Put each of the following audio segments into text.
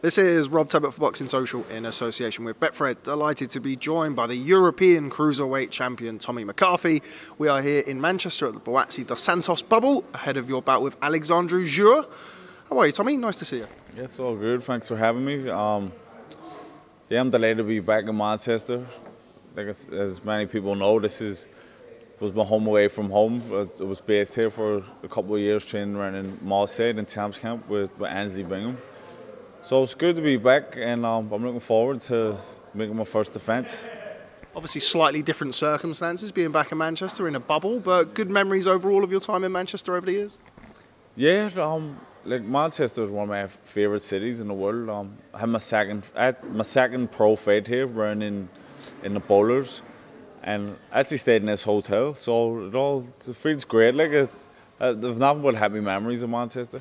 This is Rob Tubbett for Boxing Social in association with Betfred. Delighted to be joined by the European Cruiserweight Champion Tommy McCarthy. We are here in Manchester at the Buatsi dos Santos bubble ahead of your bout with Alexandre Jure. How are you, Tommy? Nice to see you. Yes, all good. Thanks for having me. Yeah, I'm delighted to be back in Manchester. Like as many people know, was my home away from home. I was based here for a couple of years, training around in Marseille in Champs Camp with Ansley Bingham. So it's good to be back, and I'm looking forward to making my first defence. Obviously slightly different circumstances being back in Manchester in a bubble, but good memories overall of your time in Manchester over the years? Yeah, like Manchester is one of my favourite cities in the world. I had my second pro fight here, running in the Bowlers, and I actually stayed in this hotel, so it feels great. Like there's nothing but happy memories of Manchester.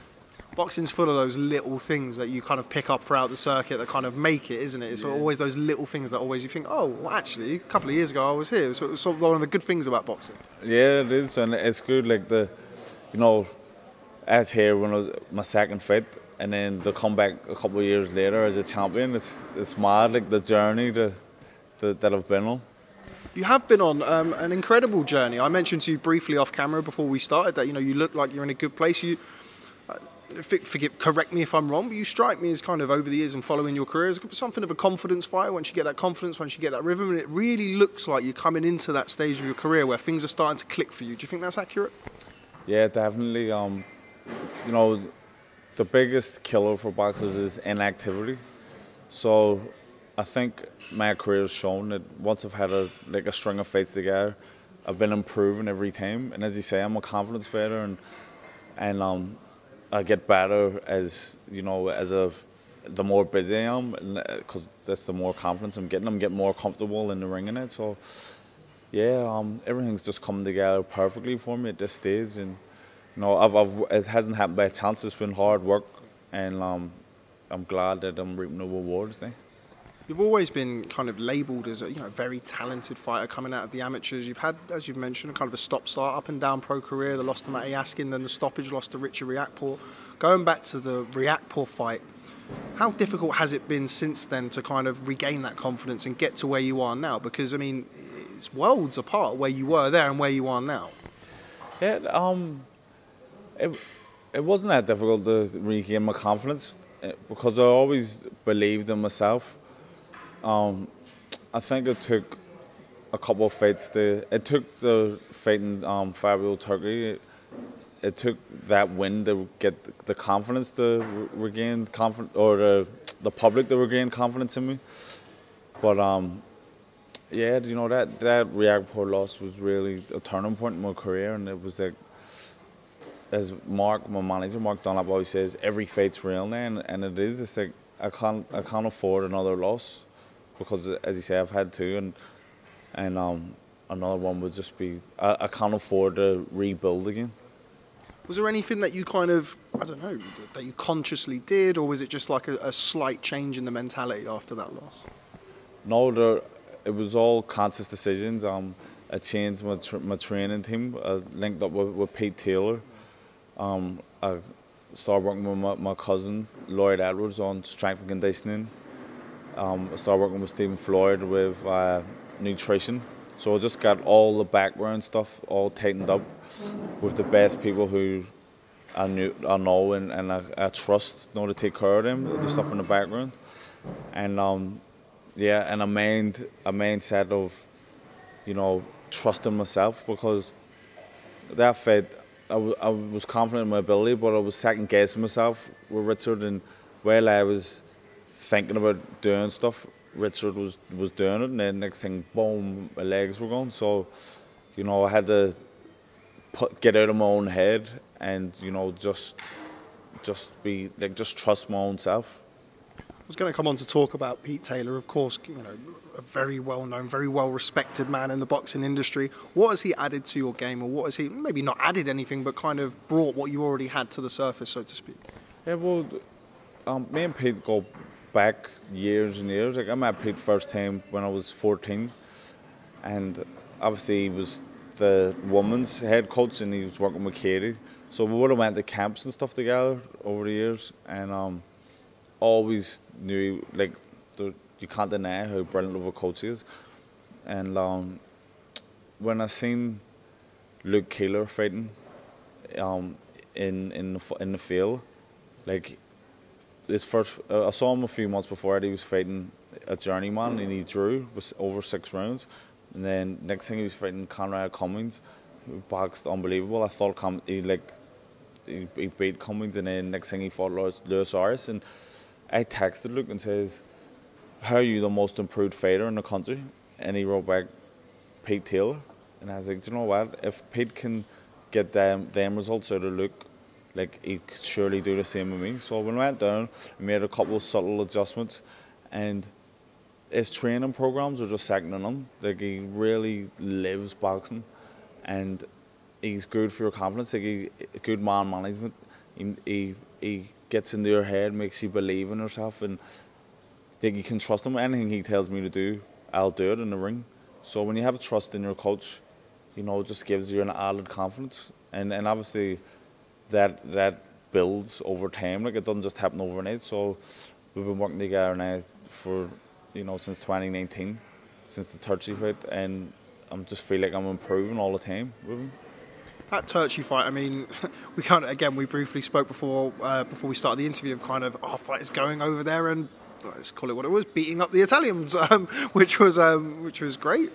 Boxing's full of those little things that you kind of pick up throughout the circuit that kind of make it, isn't it? It's always those little things that always you think, oh, well, actually, a couple of years ago I was here. So it's sort of one of the good things about boxing. Yeah, it is, and it's good. Like as here when I was my second fight, and then to come back a couple of years later as a champion, it's mad. Like the journey that I've been on. You have been on an incredible journey. I mentioned to you briefly off camera before we started that you look like you're in a good place. Correct me if I'm wrong, but you strike me as kind of over the years and following your career as something of a confidence fighter. Once you get that confidence, once you get that rhythm, and it really looks like you're coming into that stage of your career where things are starting to click for you. Do you think that's accurate? Yeah, definitely. The biggest killer for boxers is inactivity. So I think my career has shown that once I've had a string of fights together, I've been improving every time. And as you say, I'm a confidence fighter, and I get better as the more busy I am, because that's the more confidence I'm getting more comfortable in the ring in it. So yeah, everything's just coming together perfectly for me at this stage, and it hasn't happened by chance. It's been hard work, and I'm glad that I'm reaping the rewards now. You've always been kind of labelled as a very talented fighter coming out of the amateurs. You've had, as you've mentioned, kind of a stop-start, up and down pro career. The loss to Matty Askin, then the stoppage loss to Richard Riakporhe. Going back to the Riakporhe fight, how difficult has it been since then to kind of regain that confidence and get to where you are now? Because I mean, it's worlds apart where you were there and where you are now. Yeah, it wasn't that difficult to regain my confidence because I always believed in myself. I think it took a couple of fights. It took the fight in Fabio Turkey. It took that win to get the confidence to regain confidence, or the public to regain confidence in me. But yeah, that Riakporhe loss was really a turning point in my career, and it was like, as my manager Mark Dunlap always says, every fight's real now, and it is. It's like I can't afford another loss. Because, as you say, I've had two, and another one would just be, I can't afford to rebuild again. Was there anything that you kind of, I don't know, that you consciously did, or was it just like a slight change in the mentality after that loss? No, it was all conscious decisions. I changed my training team. I linked up with Pete Taylor. I started working with my cousin, Lloyd Edwards, on strength and conditioning. I started working with Stephen Floyd with nutrition. So I just got all the background stuff all tightened up with the best people who I know and I trust to take care of them, the stuff in the background. And yeah, and a mindset of trusting myself, because that fight I was confident in my ability, but I was second guessing myself with Richard, and while I was thinking about doing stuff, Richard was doing it, and then next thing, boom, my legs were gone. So, I had to get out of my own head and just trust my own self. I was going to come on to talk about Pete Taylor, of course, a very well-known, very well-respected man in the boxing industry. What has he added to your game, or what has he maybe not added anything, but kind of brought what you already had to the surface, so to speak? Yeah, well, me and Pete go back years and years. Like, I met Pete first time when I was 14, and obviously he was the women's head coach, and he was working with Katie. So we would have went to camps and stuff together over the years, and always knew, like, you can't deny how brilliant of a coach he is. And when I seen Luke Keeler fighting in the field, like, his first, I saw him a few months before it. He was fighting a journeyman and he drew, was over 6 rounds. And then next thing he was fighting Conrad Cummings, who boxed unbelievable. I thought he beat Cummings, and then next thing he fought Luis Arias. And I texted Luke and says, "How are you the most improved fighter in the country?" And he wrote back, "Pete Taylor." And I was like, do you know what? If Pete can get them results out of Luke, like, he could surely do the same with me. So when I went down, I made a couple of subtle adjustments, and his training programs are just second to none. Like, he really lives boxing, and he's good for your confidence. Like, good man management. He gets into your head, makes you believe in yourself, and like, you can trust him. Anything he tells me to do, I'll do it in the ring. So when you have trust in your coach, you know, it just gives you an added confidence, and obviously that builds over time. Like, it doesn't just happen overnight. So we've been working together now for, you know, since 2019, since the Turchi fight, and I just feel like I'm improving all the time with him. That Turchi fight, I mean, we briefly spoke before we started the interview of kind of our fight is going over there and, let's call it what it was, beating up the Italians, which was great.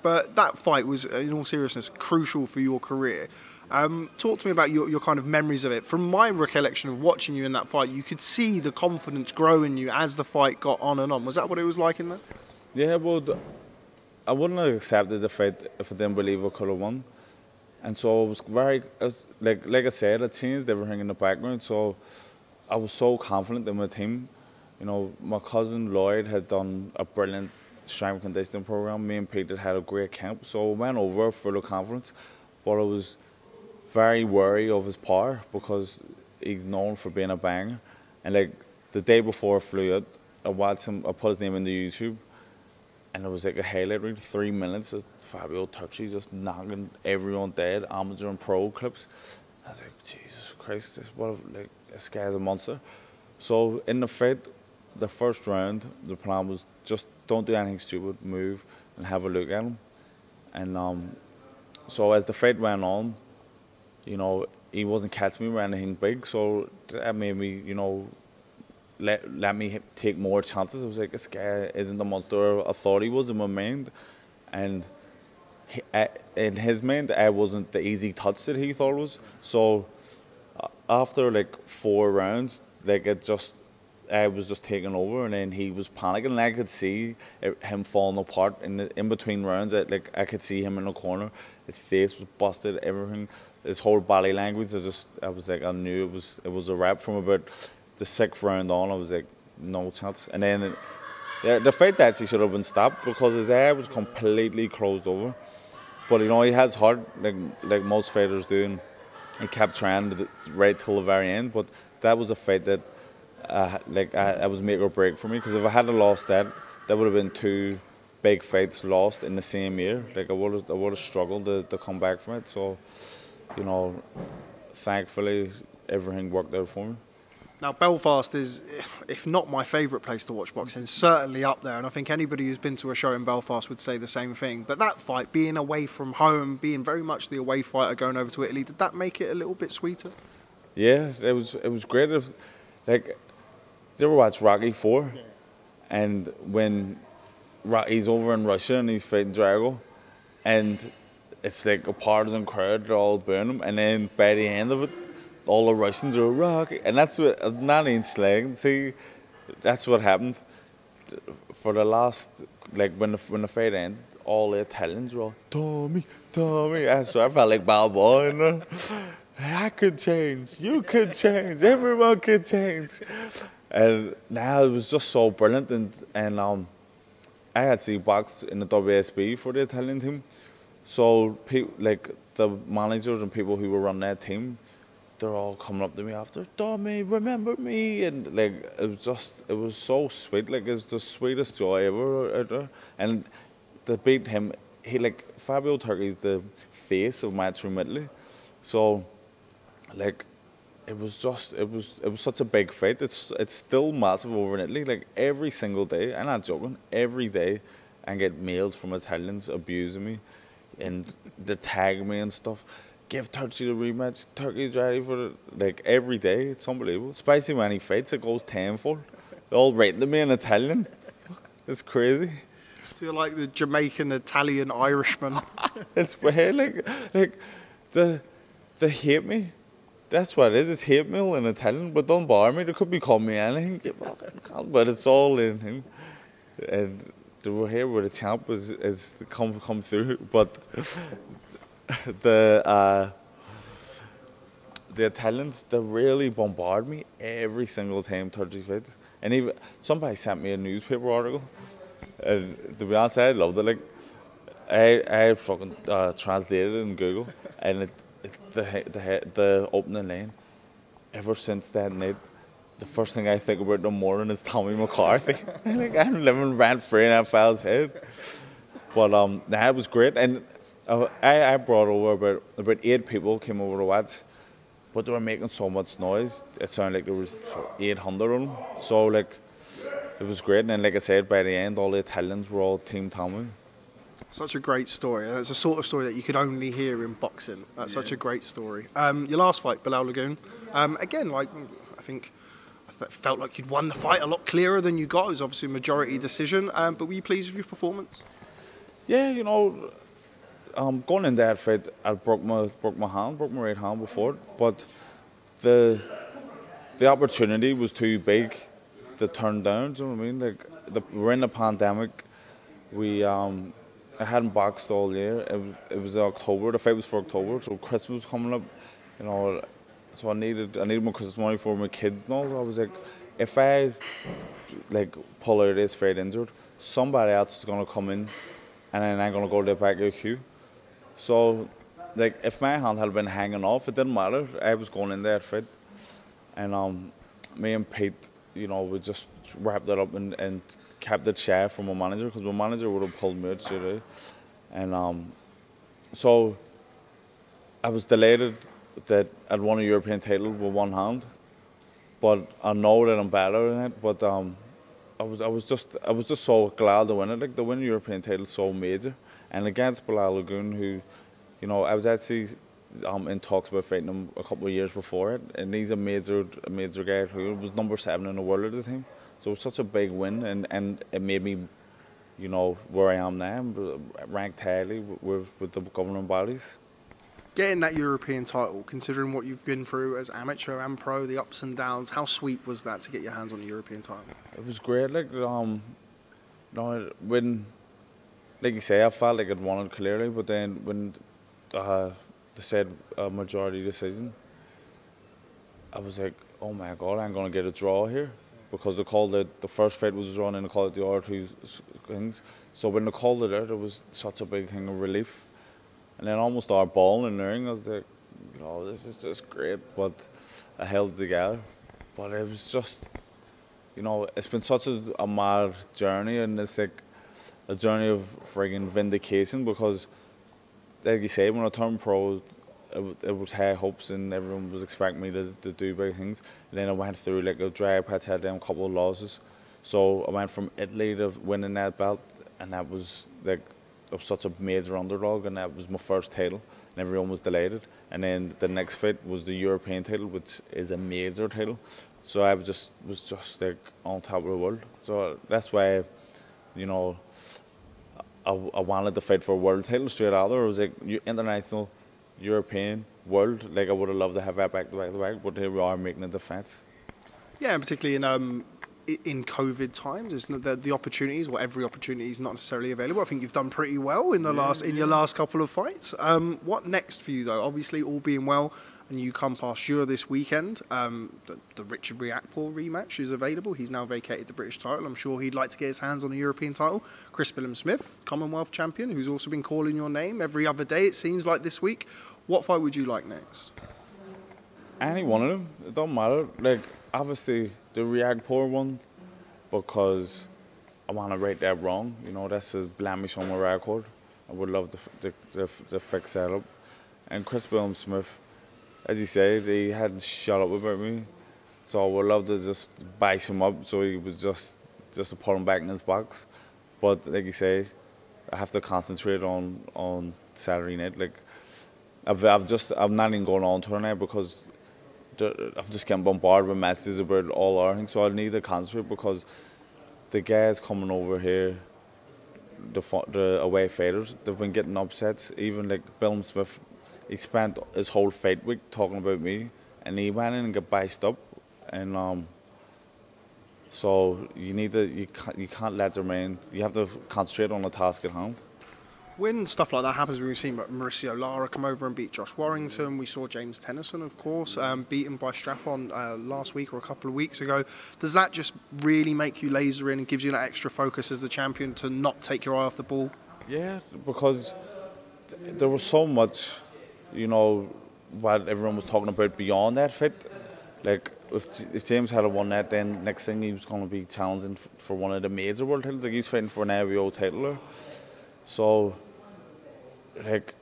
But that fight was, in all seriousness, crucial for your career. Talk to me about your kind of memories of it. From my recollection of watching you in that fight, you could see the confidence grow in you as the fight got on and on. Was that what it was like in there? Yeah, well, I wouldn't have accepted the fight if I didn't believe I could have won. And so I was like I said, I changed everything in the background. So I was so confident in my team. You know, my cousin Lloyd had done a brilliant strength and conditioning program. Me and Pete had a great camp. So I went over full of confidence, but I was very wary of his power because he's known for being a banger. And like the day before I flew out, I watched him, I put his name into YouTube, and it was like a highlight reel, 3 minutes of Fabio Turchi just knocking everyone dead, amateur and pro clips. I was like, Jesus Christ, this guy's a monster. So in the fight, the first round, the plan was just don't do anything stupid, move and have a look at him. And so as the fight went on, you know, he wasn't catching me with anything big, so that made me, you know, let me take more chances. I was like, this guy isn't the monster I thought he was in my mind. And in his mind, I wasn't the easy touch that he thought it was. So after like 4 rounds, like I was just taking over, and then he was panicking, and I could see him falling apart in between rounds. I could see him in the corner. His face was busted, everything, his whole body language. I was like, I knew it was a wrap. From about the 6th round on, I was like, no chance. And then the fight actually should have been stopped because his eye was completely closed over. But you know, he has heart like most fighters do, and he kept trying right till the very end. But that was a fight that I was make or break for me, because if I hadn't lost that would have been 2 big fights lost in the same year. Like I would have struggled to come back from it. So, you know, thankfully everything worked out for me. Now, Belfast is, if not my favourite place to watch boxing, certainly up there, and I think anybody who's been to a show in Belfast would say the same thing. But that fight, being away from home, being very much the away fighter going over to Italy, did that make it a little bit sweeter? Yeah, it was great. It was, like, did you ever watch Rocky 4? Yeah. And when he's over in Russia and he's fighting Drago, and it's like a partisan crowd, they're all burning him, and then by the end of it, all the Russians are Rocky, and that's what, not in slang. See, that's what happened for the last, like when the fight ended. All the Italians were all Tommy, Tommy. So I felt like Balboa, you know. I could change, you could change, everyone could change. And now it was just so brilliant, and I actually boxed in the WSB for the Italian team. So like the managers and people who were running that team, they're all coming up to me after, Tommy, remember me? And like, it was so sweet. Like, it's the sweetest joy ever out there. And to beat him, Fabio Turchi's the face of Matchroom Italy. So, like, it was just it was such a big fight. It's still massive over in Italy. Like every single day, I'm not joking. Every day, I get mails from Italians abusing me, and they tag me and stuff. Give Turkey the rematch. Turkey's ready for it. Like every day, it's unbelievable. Especially when he fights, it goes tenfold. They're all writing to me in Italian. It's crazy. I feel like the Jamaican, Italian, Irishman. It's weird. Like they hate me. That's what it is. It's hate mail in Italian, but don't bother me. They could be calling me anything, but it's all in him. And they were here where the champ is come through, but the Italians, they really bombard me every single time Turkey fights. And even somebody sent me a newspaper article, and to be honest, I loved it. Like I fucking translated it in Google, and the opening line. Ever since that night, the first thing I think about in the morning is Tommy McCarthy. Like I'm living rent free in that fella's head. But it was great, and I brought over about 8 people came over to watch, but they were making so much noise. It sounded like there was 800 of them. So like, it was great, and then like I said, by the end, all the Italians were all Team Tommy. Such a great story. It's a sort of story that you could only hear in boxing. That's such a great story. Your last fight, Bilal Lagoon. Again, like I think felt like you'd won the fight a lot clearer than you got. It was obviously a majority decision. But were you pleased with your performance? Yeah, you know, going in that fight, I broke my right hand before, but the opportunity was too big to turn down. Do you know what I mean? Like we're in the pandemic. I hadn't boxed all year. It was October. The fight was for October, so Christmas was coming up. You know, so I needed my Christmas money for my kids and all. I was like, if I like pull out of this fight injured, somebody else is gonna come in, and then I'm gonna go to the back of the queue. So, like, if my hand had been hanging off, it didn't matter. I was going in that fight, and me and Pete, you know, we just wrapped it up and kept it shy from my manager, because my manager would have pulled me out straight away. And so I was delighted that I'd won a European title with one hand, but I know that I'm better in it. But I was just so glad to win it. Like, to win a European title is so major, and against Bilal Lagoon, who, you know, I was actually in talks about fighting him a couple of years before it, and he's a major guy who was number 7 in the world at the time. So it was such a big win, and it made me, you know, where I am now, ranked highly with the governing bodies. Getting that European title, considering what you've been through as amateur and pro, the ups and downs, how sweet was that to get your hands on the European title? It was great. Like, you know, when, like you say, I felt like I'd won it clearly, but then when they said a majority decision, I was like, oh my God, I'm going to get a draw here. Because they called it, the first fight was a draw, and then they called it the other 2 things. So when they called it out, it was such a big thing of relief. And then almost our ball in the ring, I was like, you know, this is just great. But I held it together. But it was just, you know, it's been such a mad journey, and it's like a journey of friggin' vindication, because, like you say, when I turned pro, it was high hopes, and everyone was expecting me to do big things. And then I went through like a dry patch, had them a couple of losses. So I went from Italy to winning that belt, and that was like, I was such a major underdog, and that was my first title, and everyone was delighted. And then the next fight was the European title, which is a major title. So I was just like on top of the world. So that's why, you know, I wanted to fight for a world title straight out there. It was like international, European, world. Like, I would have loved to have that back to back to back, but here we are making a defence. Yeah, and particularly in COVID times, it's not the opportunities, or every opportunity is not necessarily available. I think you've done pretty well in your last couple of fights. What next for you though? Obviously, all being well, and you come past Shura this weekend. The Richard Riakporhe rematch is available. He's now vacated the British title. I'm sure he'd like to get his hands on the European title. Chris Billam-Smith, Commonwealth champion, who's also been calling your name every other day, it seems like this week. What fight would you like next? Any one of them. It don't matter. Like, obviously, the Riakporhe one, because I want to right that wrong. You know, that's a blemish on my record. I would love to fix that up. And Chris Billam-Smith, as you said, he hadn't shut up about me. So I would love to just bash him up so he was just to put him back in his box. But like you say, I have to concentrate on Saturday night. Like I'm not even going on to it now because I'm just getting bombarded with messages about all our things. So I need to concentrate because the guys coming over here, the away fighters, they've been getting upsets. Even like Bill Smith, he spent his whole fight week talking about me, and he went in and got bashed up. And so you can't let them in. You have to concentrate on the task at hand. When stuff like that happens, we've seen Mauricio Lara come over and beat Josh Warrington. We saw James Tennyson, of course, beaten by Straffon last week or a couple of weeks ago. Does that just really make you laser in and gives you that extra focus as the champion to not take your eye off the ball? Yeah, because there was so much, what everyone was talking about beyond that fight. Like, if James had won that, then next thing he was going to be challenging for one of the major world titles. Like, he was fighting for an AWO title. So, like,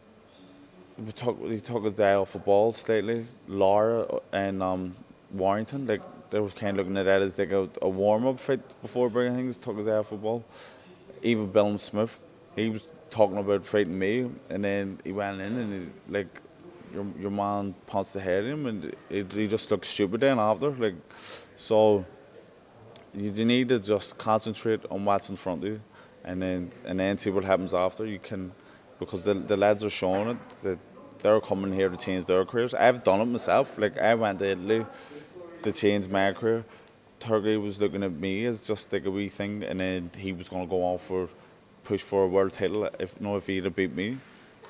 he took a day off the ball slightly. Lara and Warrington, like, they were kind of looking at that as like a warm-up fight before bringing things. Took a day off the ball. Even Bill Smith, he was talking about fighting me, and then he went in and your man punched the head at him, and he just looked stupid then after. Like, so you need to just concentrate on what's in front of you, and then see what happens after. You can, because the lads are showing it that they're coming here to change their careers. I've done it myself. Like, I went to Italy to change my career. Turkey was looking at me as just like a wee thing, and then he was going to go on for push for a world title if he'd have beat me.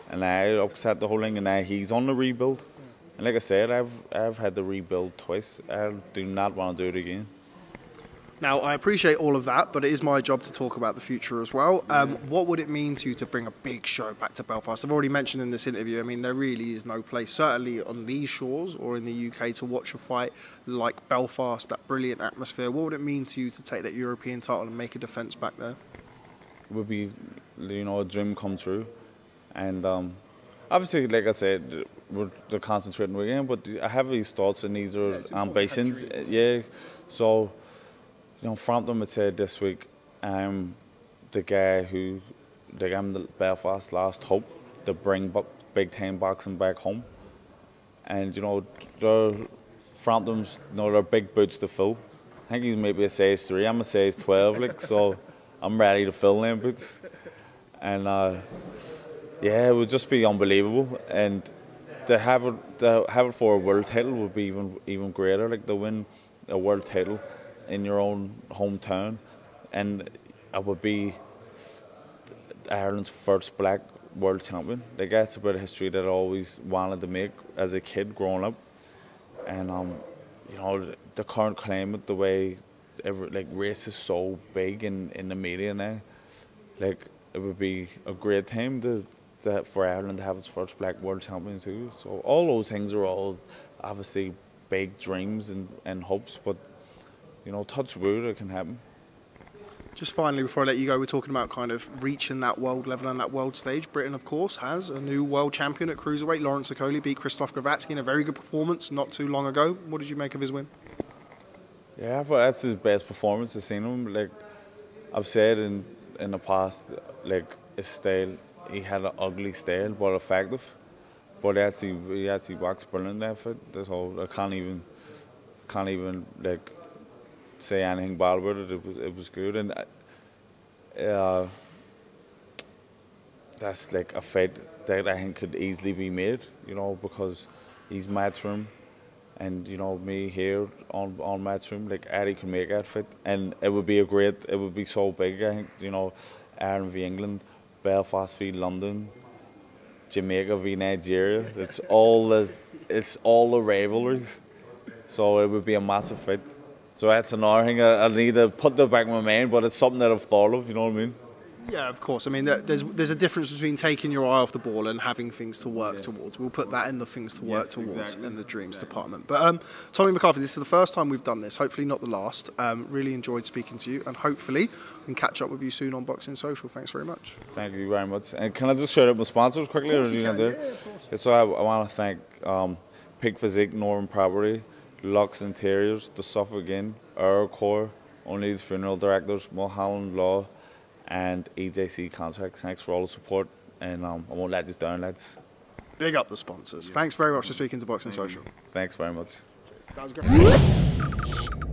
And I upset the whole thing, and now he's on the rebuild. And like I said, I've had the rebuild twice. I do not want to do it again. Now, I appreciate all of that, but it is my job to talk about the future as well. What would it mean to you to bring a big show back to Belfast? I've already mentioned in this interview, I mean, there really is no place, certainly on these shores or in the UK, to watch a fight like Belfast, that brilliant atmosphere. What would it mean to you to take that European title and make a defence back there? It would be, a dream come true. And obviously, like I said, we're concentrating again, but I have these thoughts and these are ambitions. Yeah, so, Frampton would say this week, I'm the guy who, I'm the Belfast last hope to bring big time boxing back home. And, Frampton's, they're big boots to fill. I think he's maybe a size 3, I'm a size 12, like, so I'm ready to fill them boots. And, yeah, it would just be unbelievable, and to have it for a world title would be even greater. Like, to win a world title in your own hometown, and I would be Ireland's first black world champion. Like, that's a bit of history that I always wanted to make as a kid growing up. And the current climate, the way race is so big in the media now, like, it would be a great time for Ireland to have its first black world champion too. So all those things are all obviously big dreams and hopes, but touch wood, it can happen. Just finally, before I let you go, we're talking about kind of reaching that world level and that world stage. Britain, of course, has a new world champion at cruiserweight. Lawrence Okolie beat Krzysztof Gravatsky in a very good performance not too long ago. What did you make of his win? Yeah, I thought that's his best performance I've seen him. Like I've said in the past, like, his style, he had an ugly style but effective. But he actually boxed brilliant there for it. That's all. I can't even like say anything bad about it. It was good, and that's like a fight that I think could easily be made. Because he's Matchroom, and me here on Matchroom. Like, Eddie can make that fight, and it would be so big. I think Ireland v England, Belfast v London, Jamaica v Nigeria. It's all the rivalries. So it would be a massive fight. So that's another thing I need to put the back of my mind, but it's something that I've thought of. You know what I mean? Yeah, of course. I mean, there's a difference between taking your eye off the ball and having things to work towards. We'll put that in the things to work towards in the dreams department. But Tommy McCarthy, this is the first time we've done this. Hopefully not the last. Really enjoyed speaking to you, and hopefully we can catch up with you soon on Boxing Social. Thanks very much. Thank you very much. And can I just shout out my sponsors quickly? Or of course you can. Yeah, of course. So I want to thank Peak Physique, Northern Property, Lux Interiors, The Suffolk Inn, Aircore, O'Neill's Funeral Directors, Mulholland Law, and EJC Contracts. Thanks for all the support, and I won't let this down, lads. Big up the sponsors. Thanks very much for speaking to Boxing Social. Thanks very much. That was great.